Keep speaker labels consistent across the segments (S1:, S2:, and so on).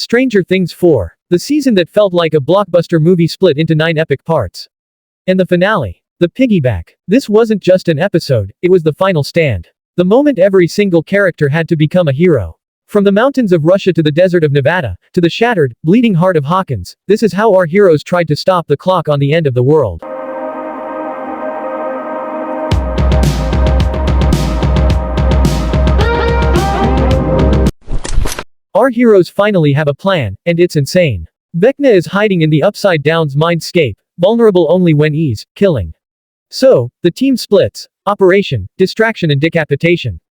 S1: Stranger Things 4. The season that felt like a blockbuster movie split into 9 epic parts. And the finale. The Piggyback. This wasn't just an episode, it was the final stand. The moment every single character had to become a hero. From the mountains of Russia to the desert of Nevada, to the shattered, bleeding heart of Hawkins, this is how our heroes tried to stop the clock on the end of the world. Our heroes finally have a plan, and it's insane. Vecna is hiding in the Upside Down's mindscape, vulnerable only when he's killing. So, the team splits. Operation, distraction and decapitation.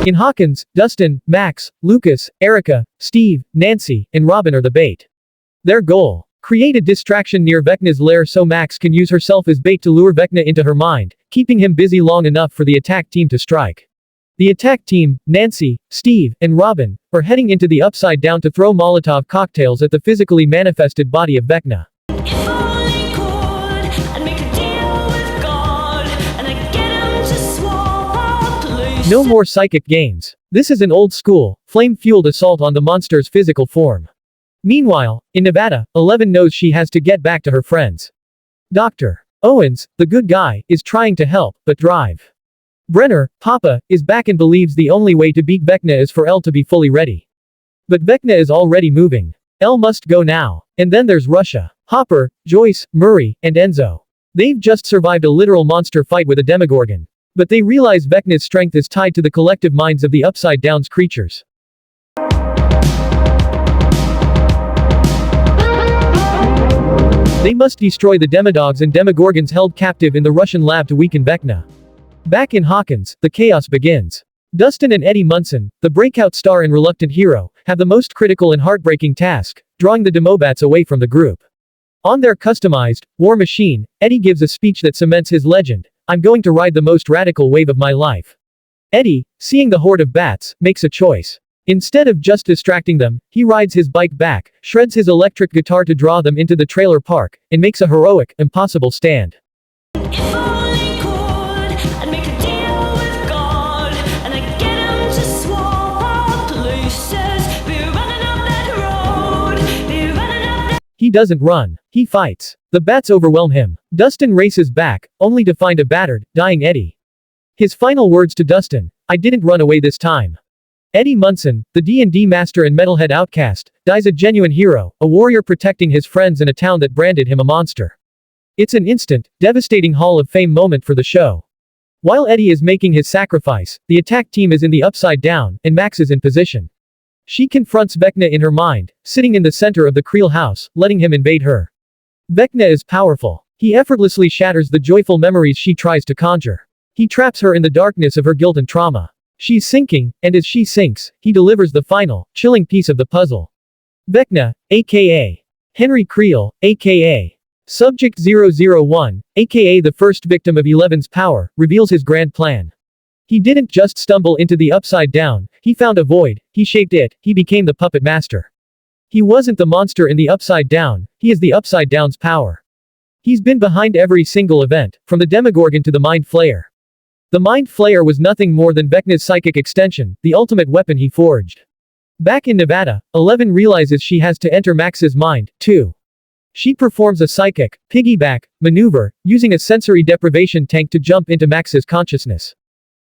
S1: In Hawkins, Dustin, Max, Lucas, Erica, Steve, Nancy, and Robin are the bait. Their goal. Create a distraction near Vecna's lair so Max can use herself as bait to lure Vecna into her mind, keeping him busy long enough for the attack team to strike. The attack team, Nancy, Steve, and Robin, are heading into the Upside Down to throw Molotov cocktails at the physically manifested body of Vecna. No more psychic games. This is an old-school, flame-fueled assault on the monster's physical form. Meanwhile, in Nevada, Eleven knows she has to get back to her friends. Dr. Owens, the good guy, is trying to help, but drive. Brenner, Papa, is back and believes the only way to beat Vecna is for Elle to be fully ready. But Vecna is already moving. Elle must go now. And then there's Russia. Hopper, Joyce, Murray, and Enzo. They've just survived a literal monster fight with a demogorgon. But they realize Vecna's strength is tied to the collective minds of the Upside Down's creatures. They must destroy the demodogs and demogorgons held captive in the Russian lab to weaken Vecna. Back in Hawkins, the chaos begins. Dustin and Eddie Munson, the breakout star and reluctant hero, have the most critical and heartbreaking task, drawing the Demobats away from the group. On their customized war machine, Eddie gives a speech that cements his legend: "I'm going to ride the most radical wave of my life." Eddie, seeing the horde of bats, makes a choice. Instead of just distracting them, he rides his bike back, shreds his electric guitar to draw them into the trailer park, and makes a heroic, impossible stand. He doesn't run. He fights. The bats overwhelm him. Dustin races back, only to find a battered, dying Eddie. His final words to Dustin: "I didn't run away this time." Eddie Munson, the D&D master and metalhead outcast, dies a genuine hero, a warrior protecting his friends in a town that branded him a monster. It's an instant, devastating Hall of Fame moment for the show. While Eddie is making his sacrifice, the attack team is in the Upside Down, and Max is in position. She confronts Vecna in her mind, sitting in the center of the Creel house, letting him invade her. Vecna is powerful. He effortlessly shatters the joyful memories she tries to conjure. He traps her in the darkness of her guilt and trauma. She's sinking, and as she sinks, he delivers the final, chilling piece of the puzzle. Vecna, aka Henry Creel, aka Subject 001, aka the first victim of Eleven's power, reveals his grand plan. He didn't just stumble into the Upside Down, he found a void, he shaped it, he became the puppet master. He wasn't the monster in the Upside Down, he is the Upside Down's power. He's been behind every single event, from the Demogorgon to the Mind Flayer. The Mind Flayer was nothing more than Vecna's psychic extension, the ultimate weapon he forged. Back in Nevada, Eleven realizes she has to enter Max's mind, too. She performs a psychic, piggyback, maneuver, using a sensory deprivation tank to jump into Max's consciousness.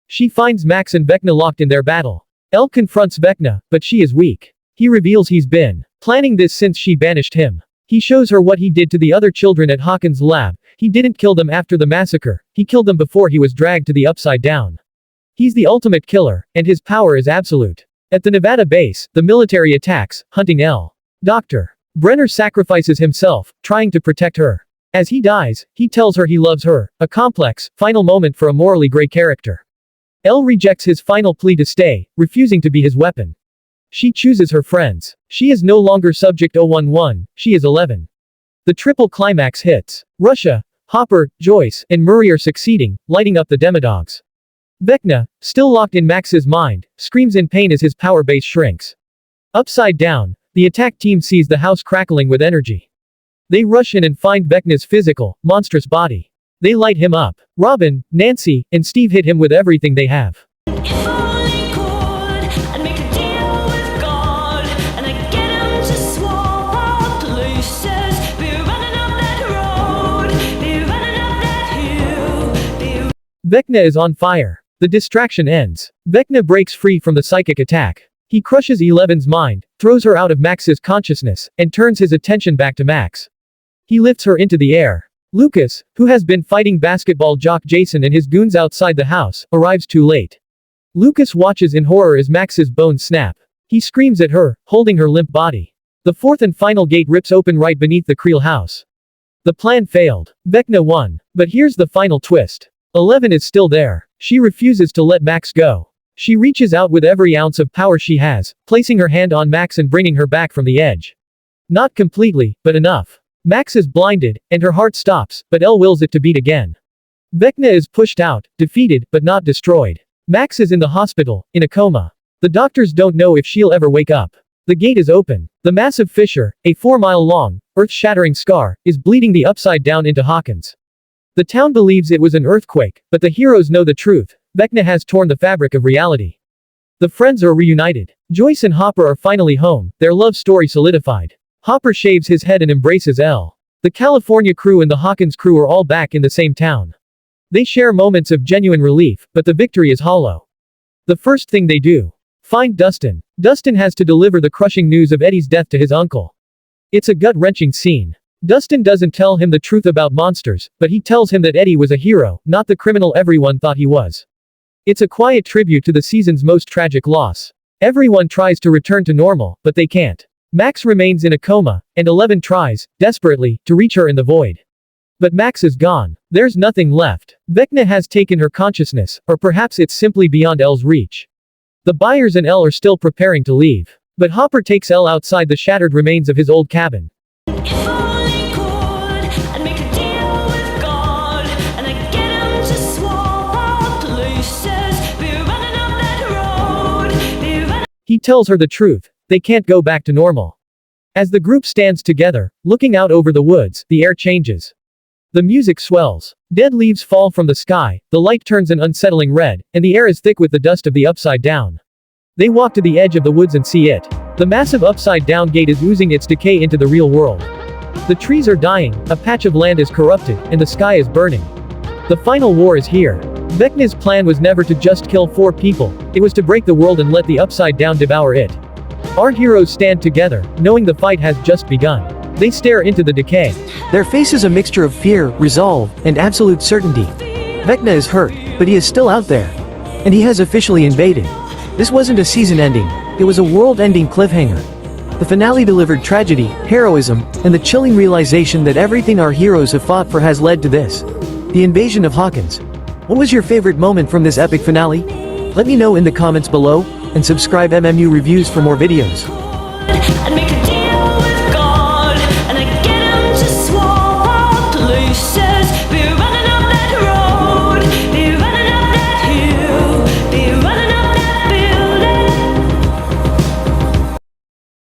S1: She finds Max and Vecna locked in their battle. Elle confronts Vecna, but she is weak. He reveals he's been planning this since she banished him. He shows her what he did to the other children at Hawkins' lab. He didn't kill them after the massacre, he killed them before he was dragged to the Upside Down. He's the ultimate killer, and his power is absolute. At the Nevada base, the military attacks, hunting Elle. Dr. Brenner sacrifices himself, trying to protect her. As he dies, he tells her he loves her, a complex, final moment for a morally gray character. Elle rejects his final plea to stay, refusing to be his weapon. She chooses her friends. She is no longer Subject 011, she is 11. The triple climax hits. Russia, Hopper, Joyce, and Murray are succeeding, lighting up the demodogs. Vecna, still locked in Max's mind, screams in pain as his power base shrinks. Upside Down, the attack team sees the house crackling with energy. They rush in and find Vecna's physical, monstrous body. They light him up. Robin, Nancy, and Steve hit him with everything they have.
S2: If only could, I'd make a deal with God, and I'd get him to swap our places. Be running up that road, be running up that hill,
S1: Vecna is on fire. The distraction ends. Vecna breaks free from the psychic attack. He crushes Eleven's mind, throws her out of Max's consciousness, and turns his attention back to Max. He lifts her into the air. Lucas, who has been fighting basketball jock Jason and his goons outside the house, arrives too late. Lucas watches in horror as Max's bones snap. He screams at her, holding her limp body. The fourth and final gate rips open right beneath the Creel house. The plan failed. Vecna won. But here's the final twist. 11 is still there. She refuses to let Max go. She reaches out with every ounce of power she has, placing her hand on Max and bringing her back from the edge. Not completely, but enough. Max is blinded, and her heart stops, but Elle wills it to beat again. Vecna is pushed out, defeated, but not destroyed. Max is in the hospital, in a coma. The doctors don't know if she'll ever wake up. The gate is open. The massive fissure, a 4-mile-long, earth-shattering scar, is bleeding the upside down into Hawkins. The town believes it was an earthquake, but the heroes know the truth. Vecna has torn the fabric of reality. The friends are reunited. Joyce and Hopper are finally home, their love story solidified. Hopper shaves his head and embraces Elle. The California crew and the Hawkins crew are all back in the same town. They share moments of genuine relief, but the victory is hollow. The first thing they do. Find Dustin. Dustin has to deliver the crushing news of Eddie's death to his uncle. It's a gut-wrenching scene. Dustin doesn't tell him the truth about monsters, but he tells him that Eddie was a hero, not the criminal everyone thought he was. It's a quiet tribute to the season's most tragic loss. Everyone tries to return to normal, but they can't. Max remains in a coma, and 11 tries, desperately, to reach her in the void. But Max is gone. There's nothing left. Vecna has taken her consciousness, or perhaps it's simply beyond Elle's reach. The buyers and Elle are still preparing to leave. But Hopper takes Elle outside the shattered remains of his old cabin.
S2: If only could, I'd make a deal with God, and I'd get him to swap our places. Be running up that road, be running.
S1: He tells her the truth. They can't go back to normal. As the group stands together, looking out over the woods, the air changes. The music swells. Dead leaves fall from the sky, the light turns an unsettling red, and the air is thick with the dust of the upside down. They walk to the edge of the woods and see it. The massive upside-down gate is oozing its decay into the real world. The trees are dying, a patch of land is corrupted, and the sky is burning. The final war is here. Vecna's plan was never to just kill 4 people, it was to break the world and let the upside-down devour it. Our heroes stand together, knowing the fight has just begun. They stare into the decay.
S3: Their face is a mixture of fear, resolve, and absolute certainty. Vecna is hurt, but he is still out there. And he has officially invaded. This wasn't a season ending, it was a world-ending cliffhanger. The finale delivered tragedy, heroism, and the chilling realization that everything our heroes have fought for has led to this. The invasion of Hawkins. What was your favorite moment from this epic finale? Let me know in the comments below, and subscribe MMU Reviews for more videos.
S2: I'd make a